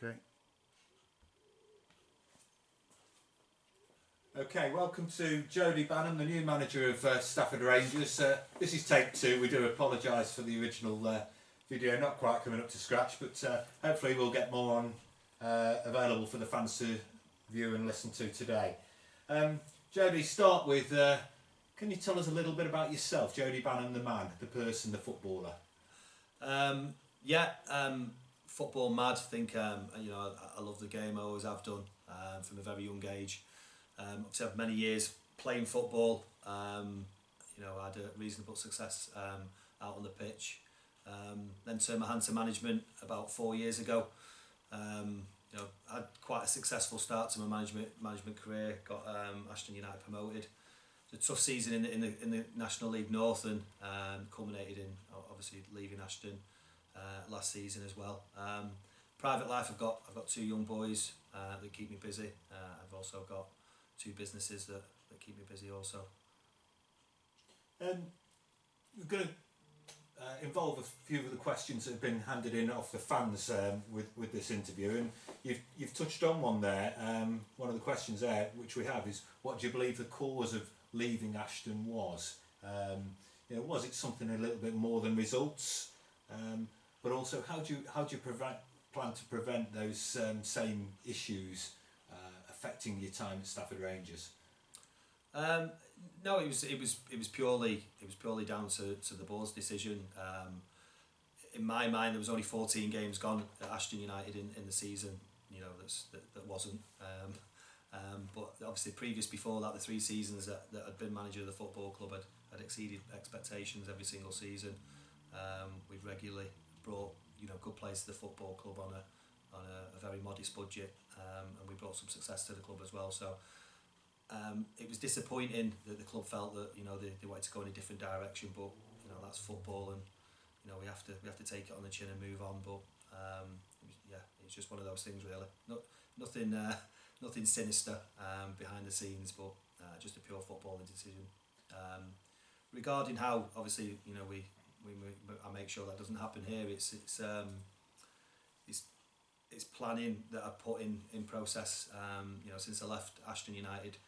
Okay. Okay, welcome to Jody Banim, the new manager of Stafford Rangers. This is take 2. We do apologise for the original video not quite coming up to scratch, but hopefully we'll get more on available for the fans to view and listen to today. Jody, start with, can you tell us a little bit about yourself? Jody Banim, the man, the person, the footballer. Football mad. I think I love the game. I always have done from a very young age. To have many years playing football. I had a reasonable success out on the pitch. Then turned my hand to management about 4 years ago. I had quite a successful start to my management career. Got Ashton United promoted. It was a tough season in the National League North, and culminated in obviously leaving Ashton last season as well. Private life, I've got 2 young boys that keep me busy. I've also got 2 businesses that keep me busy also. We're going to involve a few of the questions that have been handed in off the fans with this interview, and you've touched on one there. One of the questions there which we have is, what do you believe the cause of leaving Ashton was? Was it something a little bit more than results? But also, how do you plan to prevent those same issues affecting your time at Stafford Rangers? No, it was purely down to the board's decision. In my mind, there was only 14 games gone at Ashton United in the season. That wasn't. But obviously, before that, the 3 seasons that I'd been manager of the football club had exceeded expectations every single season. We've regularly brought good players to the football club on a very modest budget, and we brought some success to the club as well. So it was disappointing that the club felt that they wanted to go in a different direction, but that's football, and we have to take it on the chin and move on. But it's just one of those things really. Nothing sinister behind the scenes, but just a pure footballing decision. Regarding how obviously I make sure that doesn't happen here. It's planning that I put in process. Since I left Ashton United,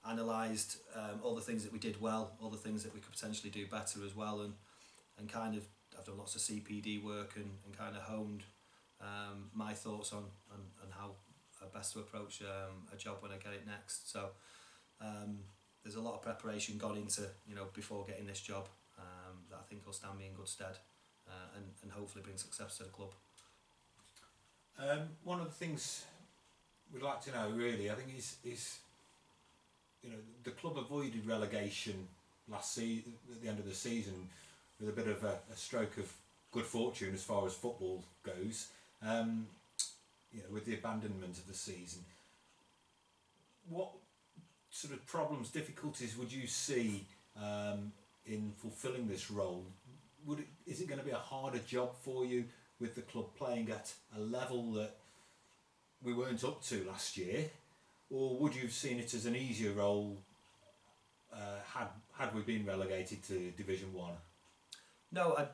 analysed all the things that we did well, all the things that we could potentially do better as well, and kind of I've done lots of CPD work and kind of honed my thoughts on how best to approach a job when I get it next. So there's a lot of preparation gone into before getting this job that I think will stand me in good stead and hopefully bring success to the club. One of the things we'd like to know really, I think, is the club avoided relegation last season at the end of the season with a bit of a stroke of good fortune as far as football goes. With the abandonment of the season, what sort of problems, difficulties would you see in fulfilling this role? Is it going to be a harder job for you with the club playing at a level that we weren't up to last year, or would you have seen it as an easier role had we been relegated to Division 1? No,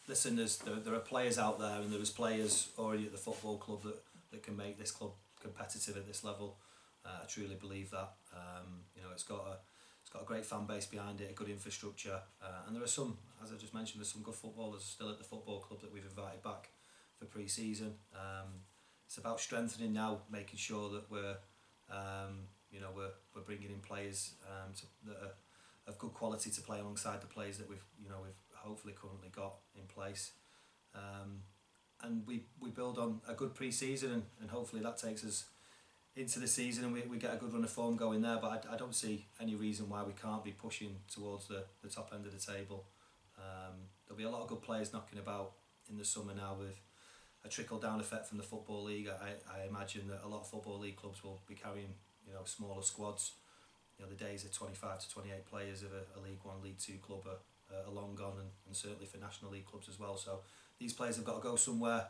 listen, there are players out there, and there was players already at the football club that can make this club competitive at this level. I truly believe that. It's got a great fan base behind it, a good infrastructure, and there are some, as I just mentioned, there's some good footballers still at the football club that we've invited back for pre-season. It's about strengthening now, making sure that we're bringing in players that are of good quality to play alongside the players that we've hopefully currently got in place, and we build on a good pre-season, and hopefully that takes us into the season and we get a good run of form going there. But I don't see any reason why we can't be pushing towards the top end of the table. There'll be a lot of good players knocking about in the summer now with a trickle-down effect from the Football League. I imagine that a lot of Football League clubs will be carrying smaller squads. The days of 25 to 28 players of a League 1, League 2 club are long gone, and certainly for National League clubs as well. So these players have got to go somewhere,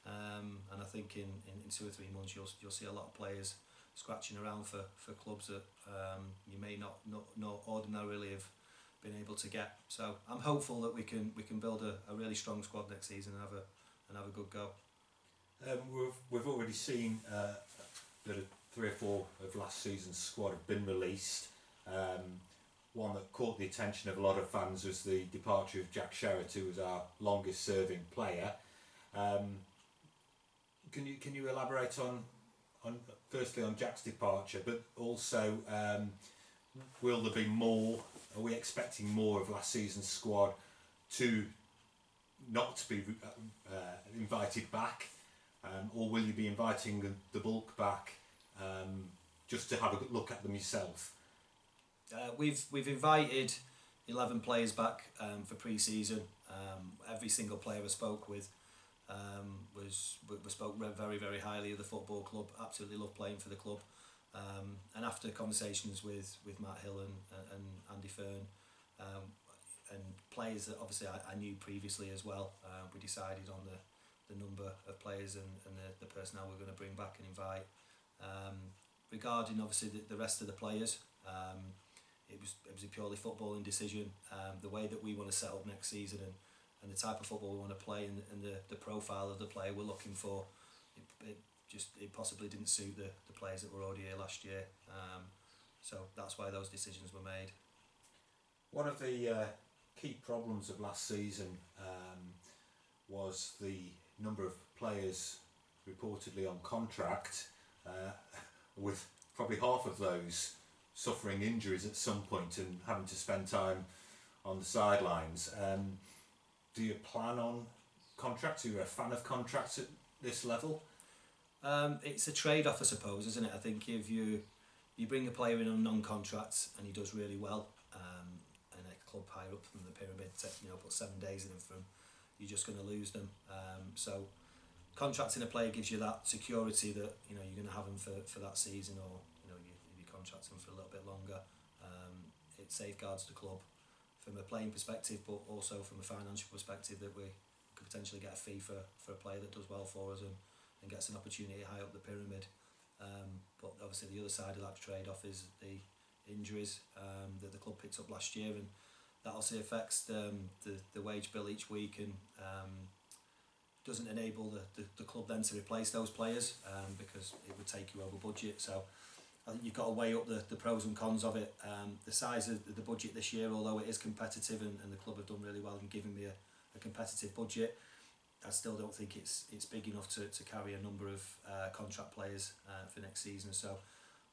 and I think in 2 or 3 months you'll see a lot of players scratching around for clubs that you may not ordinarily have been able to get. So I'm hopeful that we can build a really strong squad next season and have a good go. We've already already seen that 3 or 4 of last season's squad have been released. One that caught the attention of a lot of fans was the departure of Jack Sherritt, who was our longest serving player. Can you elaborate on firstly on Jack's departure, but also will there be more? Are we expecting more of last season's squad to not to be invited back, or will you be inviting the bulk back just to have a good look at them yourself? We've invited 11 players back for pre-season. Every single player I spoke with spoke very, very highly of the football club. Absolutely loved playing for the club. And after conversations with Matt Hill and Andy Fern, and players that obviously I knew previously as well, we decided on the number of players and the personnel we're going to bring back and invite. Regarding obviously the rest of the players, it was a purely footballing decision. The way that we want to set up next season and the type of football we want to play and the profile of the player we're looking for, it possibly didn't suit the players that were already here last year. So that's why those decisions were made. One of the key problems of last season was the number of players reportedly on contract, with probably half of those suffering injuries at some point and having to spend time on the sidelines. Do you plan on contracts? Are you a fan of contracts at this level? It's a trade-off, I suppose, isn't it? I think if you bring a player in on non-contract and he does really well, and a club higher up from the pyramid, put 7 days in him for him, you're just going to lose them. So contracting a player gives you that security that you're going to have them for that season, or you contract them for a little bit longer. It safeguards the club from a playing perspective, but also from a financial perspective, that we could potentially get a fee for a player that does well for us and gets an opportunity high up the pyramid. But obviously the other side of that trade-off is the injuries that the club picked up last year, and that also affects the wage bill each week, and doesn't enable the club then to replace those players, because it would take you over budget. So I think you've got to weigh up the pros and cons of it. The size of the budget this year, although it is competitive and the club have done really well in giving me a competitive budget, I still don't think it's big enough to carry a number of contract players for next season. So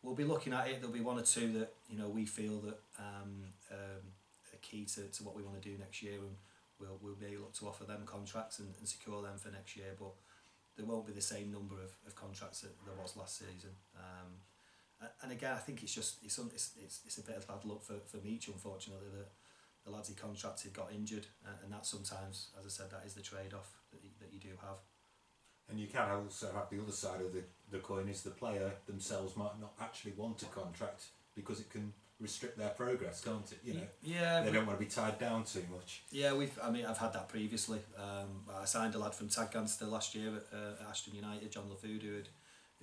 we'll be looking at it. There'll be 1 or 2 that we feel that are key to what we want to do next year, and we'll maybe look to offer them contracts and secure them for next year. But there won't be the same number of contracts that there was last season. And again, I think it's a bit of bad luck for Meach, unfortunately, that the lads he contracted got injured, and that sometimes, as I said, that is the trade-off that you do have. And you can also have the other side of the coin, is the player themselves might not actually want a contract because it can restrict their progress, can't it? Yeah, they don't want to be tied down too much. Yeah, I've had that previously. I signed a lad from Tadganster last year at Ashton United, John LaFood, who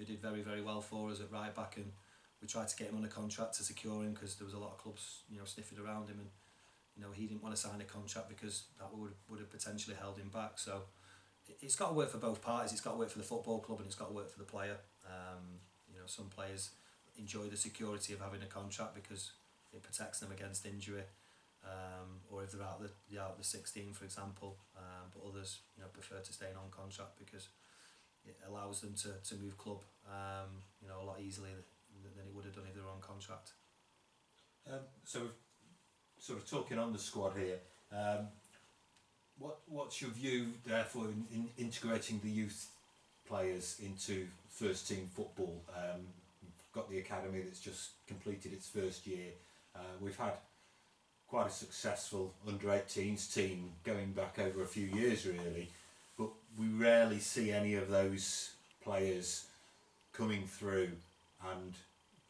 did very, very well for us at right back, and we tried to get him on a contract to secure him because there was a lot of clubs sniffing around him, and he didn't want to sign a contract because that would have potentially held him back. So it's got to work for both parties. It's got to work for the football club and it's got to work for the player. Some players enjoy the security of having a contract because it protects them against injury, or if they're out the 16, for example. But others prefer to stay on contract because it allows them to move club a lot easily than it would have done if they were on contract. So we're sort of talking on the squad here. What's your view, therefore, in integrating the youth players into first team football? We've got the academy that's just completed its first year. We've had quite a successful under-18s team going back over a few years, really, but we rarely see any of those players coming through and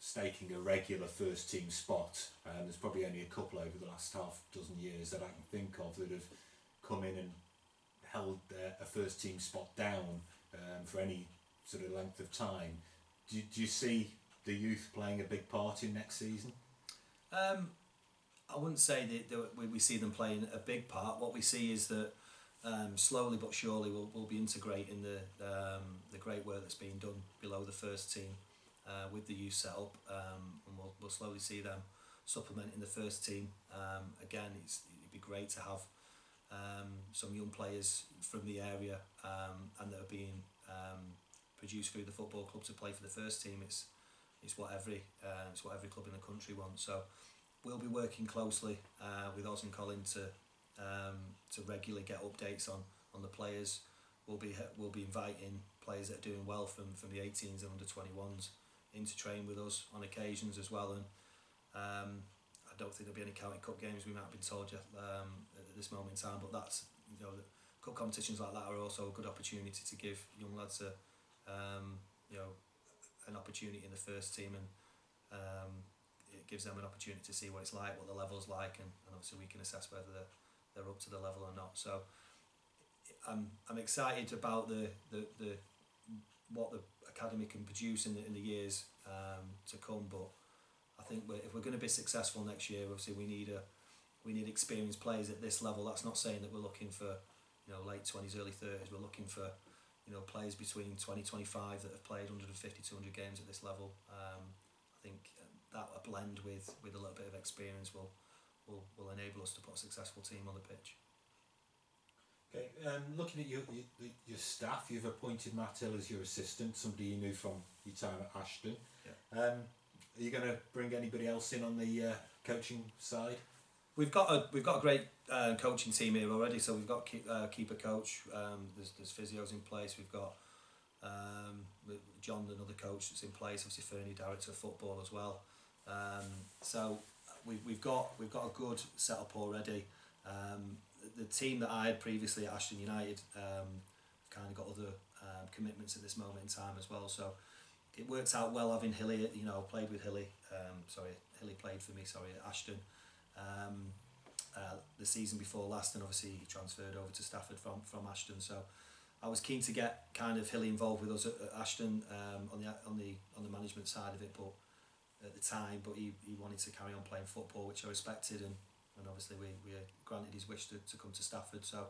staking a regular first team spot. There's probably only a couple over the last half dozen years that I can think of that have come in and held a first team spot down for any sort of length of time. Do you see the youth playing a big part in next season? I wouldn't say that we see them playing a big part. What we see is that slowly but surely we'll be integrating the great work that's being done below the first team with the youth setup, and we'll slowly see them supplementing the first team. Again, it'd be great to have some young players from the area and that are being produced through the football club to play for the first team. It's what every club in the country wants. So we'll be working closely with Oz and Colin to regularly get updates on the players. We'll be inviting players that are doing well from the 18s and under 21s in to train with us on occasions as well. And I don't think there'll be any county cup games. We might have been told at this moment in time, but that's, you know, the cup competitions like that are also a good opportunity to give young lads you know, an opportunity in the first team, and it gives them an opportunity to see what it's like, what the level's like, and obviously we can assess whether they're up to the level or not. So I'm excited about the what the academy can produce in the years to come. But I think if we're going to be successful next year, obviously we need experienced players at this level. That's not saying that we're looking for, you know, late 20s, early 30s. We're looking for, you know, players between 20, 25 that have played 150, 200 games at this level. I think that a blend with a little bit of experience will enable us to put a successful team on the pitch. Okay, looking at your staff, you've appointed Matt Hill as your assistant, somebody you knew from your time at Ashton. Yeah. Are you going to bring anybody else in on the coaching side? We've got a great coaching team here already. So we've got keeper coach. There's physios in place. We've got John, another coach that's in place. Obviously Fernie, director of football as well. So we've got a good setup already. The team that I had previously at Ashton United kind of got other commitments at this moment in time as well. So it worked out well having Hilly. You know, played with Hilly. Hilly played for me. At Ashton. The season before last, and obviously he transferred over to Stafford from Ashton. So I was keen to get kind of Hilly involved with us at Ashton on the management side of it, but at the time, he wanted to carry on playing football, which I respected, and obviously we granted his wish to come to Stafford. So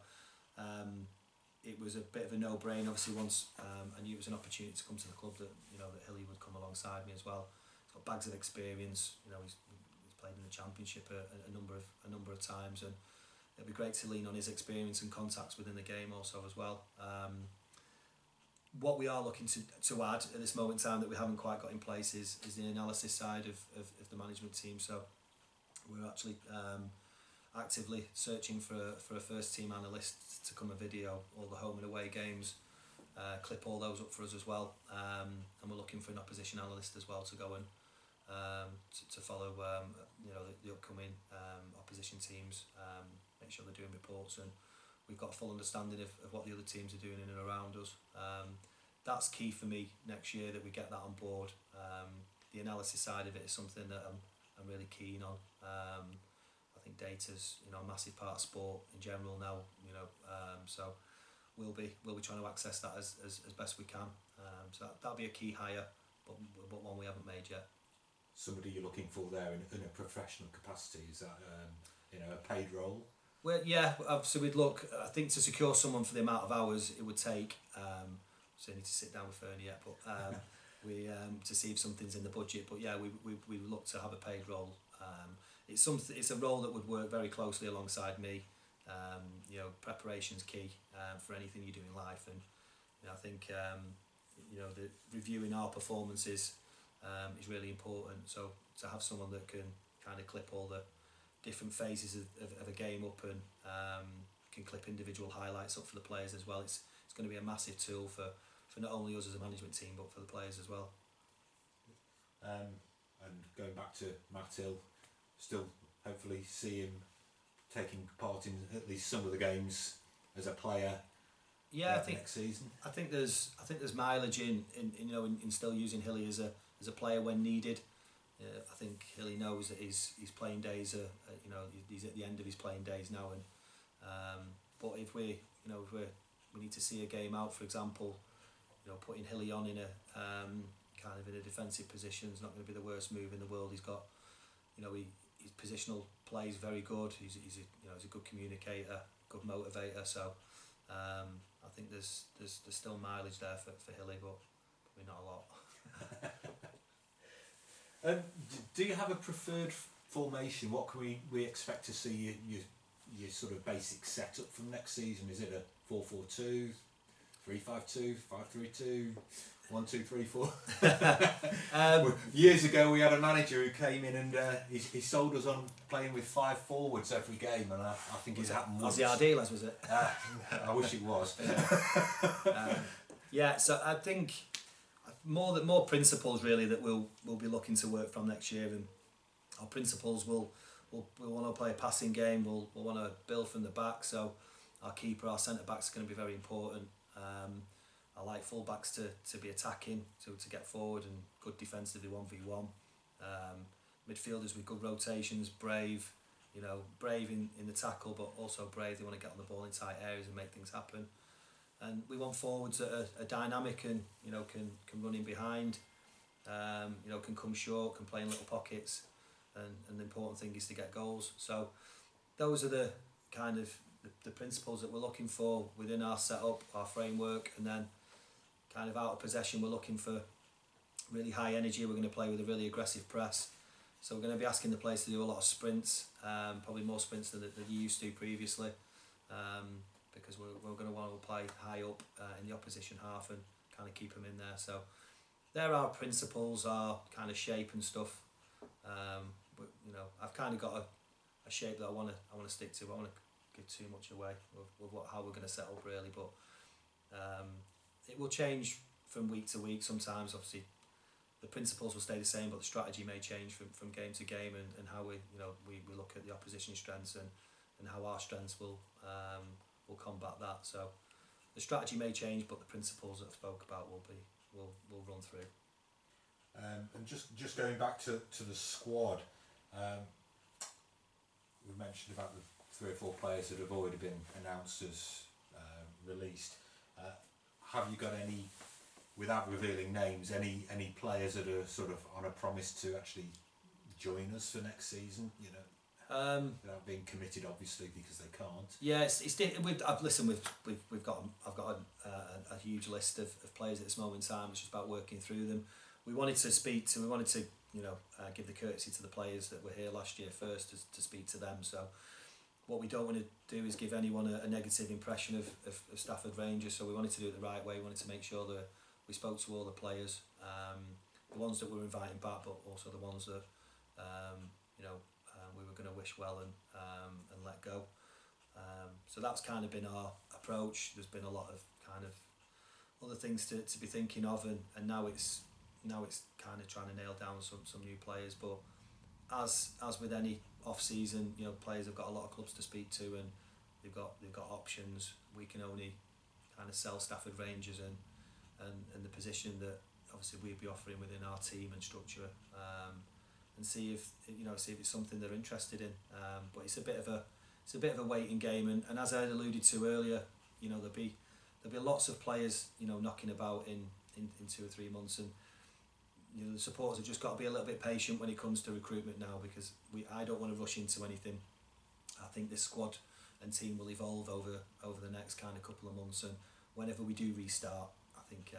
it was a bit of a no-brainer. Obviously, once I knew it was an opportunity to come to the club, that, you know, that Hilly would come alongside me as well. He's got bags of experience. You know, he's played in the Championship a number of times, and it'd be great to lean on his experience and contacts within the game also as well. What we are looking to add at this moment in time that we haven't quite got in place is the analysis side of the management team. So we're actually actively searching for a first team analyst to come and video all the home and away games, clip all those up for us as well, and we're looking for an opposition analyst as well to go and to follow you know, the upcoming opposition teams, make sure they're doing reports, and we've got a full understanding of what the other teams are doing in and around us. That's key for me next year, that we get that on board. The analysis side of it is something that I'm really keen on. I think data's, you know, a massive part of sport in general now, you know, so we'll be trying to access that as best we can. So that'll be a key hire, but one we haven't made yet. Somebody you're looking for there in a professional capacity, is that you know, a paid role? Well, yeah, so we'd look, I think, to secure someone for the amount of hours it would take, so I need to sit down with Fernie yet, but we to see if something's in the budget. But yeah, we look to have a paid role. It's a role that would work very closely alongside me. You know, preparation's key for anything you do in life, and you know, I think you know, the reviewing our performances is really important. So to have someone that can kind of clip all the different phases of a game up, and can clip individual highlights up for the players as well, it's going to be a massive tool for not only us as a management team, but for the players as well. And going back to Matt Hill, still hopefully see him taking part in at least some of the games as a player. Yeah, I think next season. I think there's mileage in you know, in still using Hilly as a player when needed. I think Hilly knows that his playing days are, you know, he's at the end of his playing days now, and but if we need to see a game out, for example, you know, putting Hilly on in a kind of in a defensive position is not going to be the worst move in the world. He's got, you know, his positional play is very good. He's a good communicator, good motivator. So I think there's still mileage there for Hilly, but probably not a lot. Do you have a preferred formation? What can we expect to see your sort of basic setup from next season? Is it a 4-4-2, 3-5-2, 5-3-2, 1-2-3-4? Years ago we had a manager who came in and he sold us on playing with 5 forwards every game, and I think it's happened once. Was it Ardiles, was it? I wish it was. Yeah, so I think more principles really that we'll be looking to work from next year, and our principles we'll want to play a passing game. We'll want to build from the back. So our keeper, our centre backs are going to be very important. I like full backs to be attacking, to get forward, and good defensively 1v1. Midfielders with good rotations, brave in the tackle, but also brave. They want to get on the ball in tight areas and make things happen. And we want forwards that are dynamic and can run in behind, can come short, can play in little pockets, and the important thing is to get goals. So those are the kind of the principles that we're looking for within our setup, our framework. And then kind of out of possession, we're looking for really high energy. We're going to play with a really aggressive press. So we're going to be asking the players to do a lot of sprints, probably more sprints than you used to previously, because we're going to want to play high up in the opposition half and kind of keep them in there. So there are principles, our kind of shape and stuff. But, I've kind of got a shape that I want to stick to. I want to give too much away with how we're going to set up really, but it will change from week to week. Sometimes obviously the principles will stay the same, but the strategy may change from game to game, and how we look at the opposition strengths and how our strengths will combat that. So the strategy may change, but the principles that I spoke about will run through. And just going back to the squad, we mentioned about the 3 or 4 players that have already been announced as released. Have you got any, without revealing names, any players that are sort of on a promise to actually join us for next season? Without being committed, obviously, because they can't. Yeah, I've got a huge list of players at this moment in time. It's just about working through them. We wanted to give the courtesy to the players that were here last year first to speak to them. So what we don't want to do is give anyone a negative impression of Stafford Rangers. So we wanted to do it the right way. We wanted to make sure that we spoke to all the players, the ones that we're inviting back, but also the ones that we were going to wish well and let go. So that's kind of been our approach. There's been a lot of kind of other things to be thinking of, and now it's kind of trying to nail down some new players. But as with any off season, players have got a lot of clubs to speak to, and they've got options. We can only kind of sell Stafford Rangers and the position that obviously we'd be offering within our team and structure, and see if it's something they're interested in. But it's a bit of a waiting game, and as I alluded to earlier, there'll be lots of players knocking about in 2 or 3 months, and the supporters have just got to be a little bit patient when it comes to recruitment now, because I don't want to rush into anything. I think this squad and team will evolve over the next kind of couple of months, and whenever we do restart, I think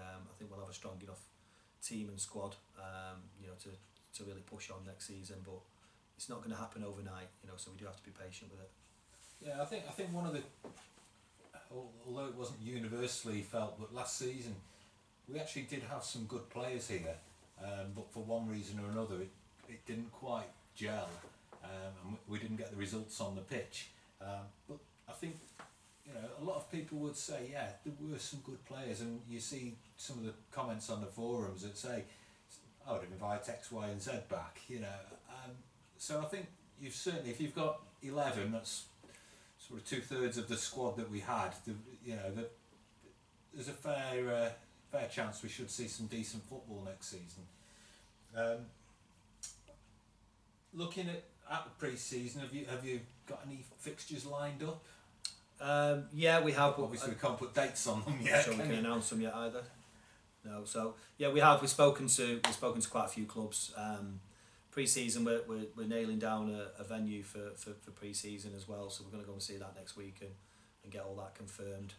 we'll have a strong enough team and squad to really push on next season. But it's not going to happen overnight, so we do have to be patient with it. Yeah, I think one of the, although it wasn't universally felt, but last season we actually did have some good players here, but for one reason or another it didn't quite gel, and we didn't get the results on the pitch. But I think a lot of people would say, yeah, there were some good players, and you see some of the comments on the forums that say, I would invite X, Y and Z back, so I think you've certainly, if you've got 11, that's sort of 2/3 of the squad that we had. There's a fair chance we should see some decent football next season. Looking at the pre-season, have you got any fixtures lined up? Yeah, we have. Obviously, we can't put dates on them yet. Sure, we can announce them yet either. No, so yeah, we have. We've spoken to quite a few clubs. Pre-season, we're nailing down a venue for pre-season as well. So we're going to go and see that next week and and get all that confirmed.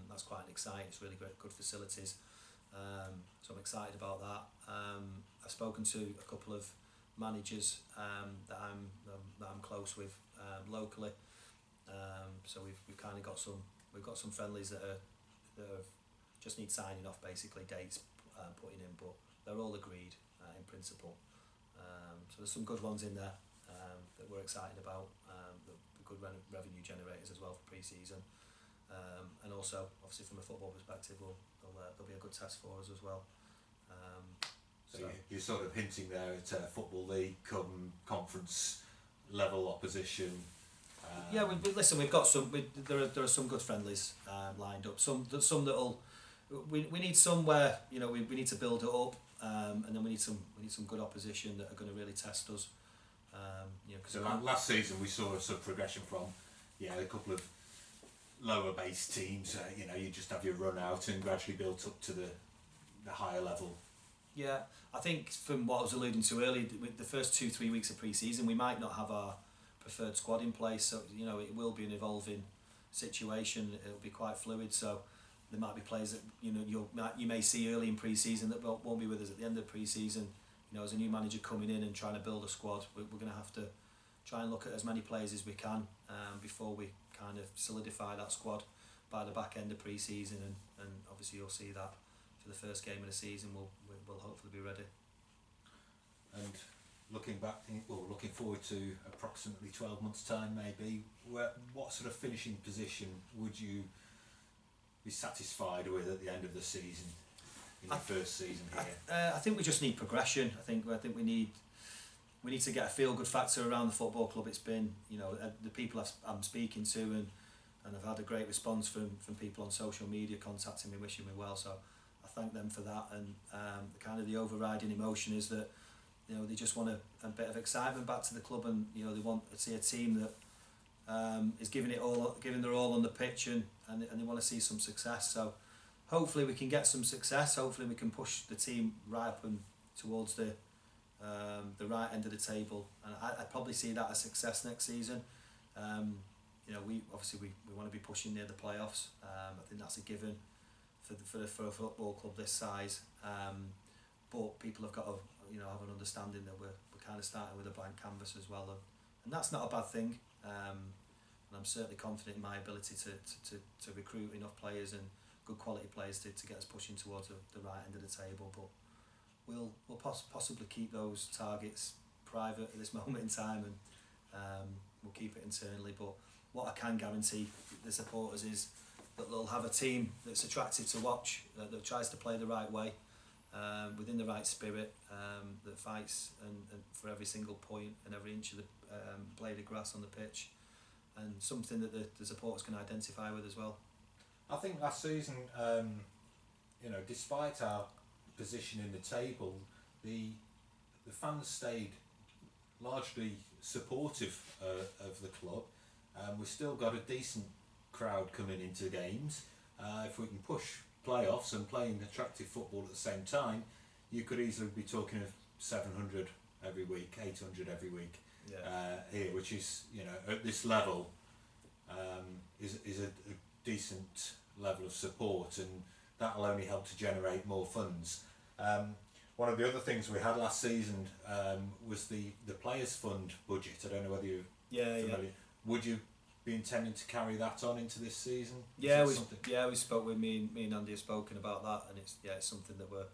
That's quite exciting. It's really great, good facilities. So I'm excited about that. I've spoken to a couple of managers that I'm close with locally. So we've kind of got some friendlies that are just need signing off, basically dates putting in, but they're all agreed in principle. So there's some good ones in there that we're excited about. The good revenue generators as well for pre-season, and also obviously from a football perspective, there'll be a good test for us as well. So you're sort of hinting there at Football League conference level opposition. Yeah, listen. We've got some. There are some good friendlies lined up. Some that'll. We need some where we need to build it up, and then we need some good opposition that are going to really test us. So last season we saw some progression from a couple of lower base teams. You just have your run out and gradually built up to the higher level. Yeah, I think from what I was alluding to earlier, with the first 2-3 weeks of pre-season, we might not have our preferred squad in place. So it will be an evolving situation. It'll be quite fluid. So there might be players that you may see early in pre-season that won't be with us at the end of pre-season. As a new manager coming in and trying to build a squad, we're going to have to try and look at as many players as we can before we kind of solidify that squad by the back end of pre-season, and obviously you'll see that for the first game of the season we'll hopefully be ready. And looking forward to approximately 12 months time maybe, what sort of finishing position would you be satisfied with at the end of the season, in the first season here? I think we just need progression. I think we need to get a feel good factor around the football club. It's been the people I'm speaking to, and I've had a great response from people on social media contacting me, wishing me well, so I thank them for that. And kind of the overriding emotion is that they just want a bit of excitement back to the club, and they want to see a team that is giving their all on the pitch, and they want to see some success. So hopefully we can get some success. Hopefully we can push the team right up and towards the right end of the table, and I'd probably see that as success next season. We want to be pushing near the playoffs. I think that's a given for a football club this size. But people have got to have an understanding that we're kind of starting with a blank canvas as well, and that's not a bad thing. And I'm certainly confident in my ability to recruit enough players and good quality players to get us pushing towards the right end of the table. But we'll possibly keep those targets private at this moment in time, and we'll keep it internally. But what I can guarantee the supporters is that they'll have a team that's attractive to watch, that tries to play the right way, within the right spirit, that fights and for every single point and every inch of the blade of grass on the pitch, and something that the supporters can identify with as well. I think last season, despite our position in the table, the fans stayed largely supportive of the club. We've still got a decent crowd coming into games. If we can push playoffs and playing attractive football at the same time, you could easily be talking of 700 every week, 800 every week. Here, which is at this level is a decent level of support, and that'll only help to generate more funds. One of the other things we had last season was the Players Fund budget. I don't know whether you're familiar. Would you be intending to carry that on into this season? We spoke with me and Andy have spoken about that, and it's something that we're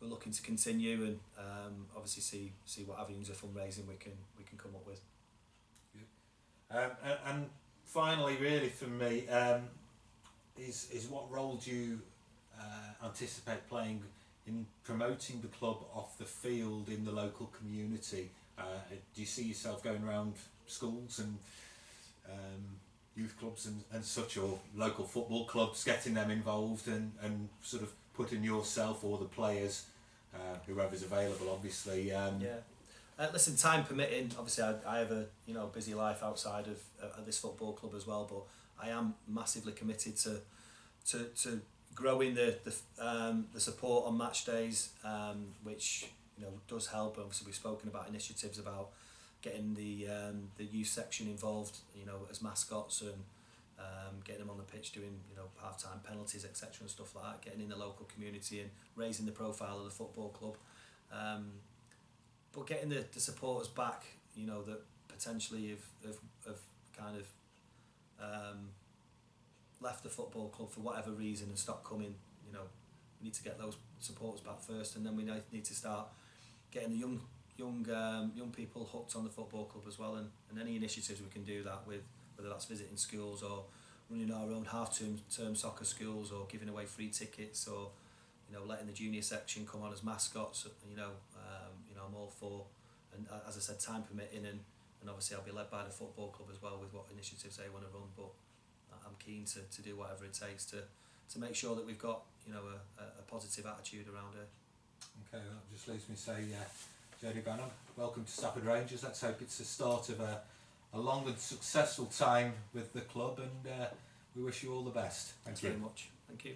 looking to continue, and obviously see what avenues of fundraising we can come up with. And finally, really for me, is what role do you anticipate playing in promoting the club off the field in the local community? Do you see yourself going around schools and youth clubs and such, or local football clubs, getting them involved and sort of putting yourself or the players, whoever's available, obviously? Listen, time permitting, obviously I have a busy life outside of this football club as well, but I am massively committed to growing the support on match days, which does help. Obviously we've spoken about initiatives about getting the youth section involved, as mascots, and getting them on the pitch, doing half-time penalties, etc. and stuff like that, getting in the local community and raising the profile of the football club. But getting the supporters back, that potentially have kind of left the football club for whatever reason and stopped coming. We need to get those supporters back first, and then we need to start getting the young people hooked on the football club as well, and any initiatives we can do that with, whether that's visiting schools or running our own half-term soccer schools, or giving away free tickets, or letting the junior section come on as mascots. I'm all for, and as I said, time permitting, and obviously I'll be led by the football club as well with what initiatives they want to run, but I'm keen to do whatever it takes to make sure that we've got a positive attitude around it. Okay, well, that just leaves me to say, Jody Banim, welcome to Stafford Rangers. Let's hope it's the start of a long and successful time with the club, and we wish you all the best. Thanks very much. Thank you.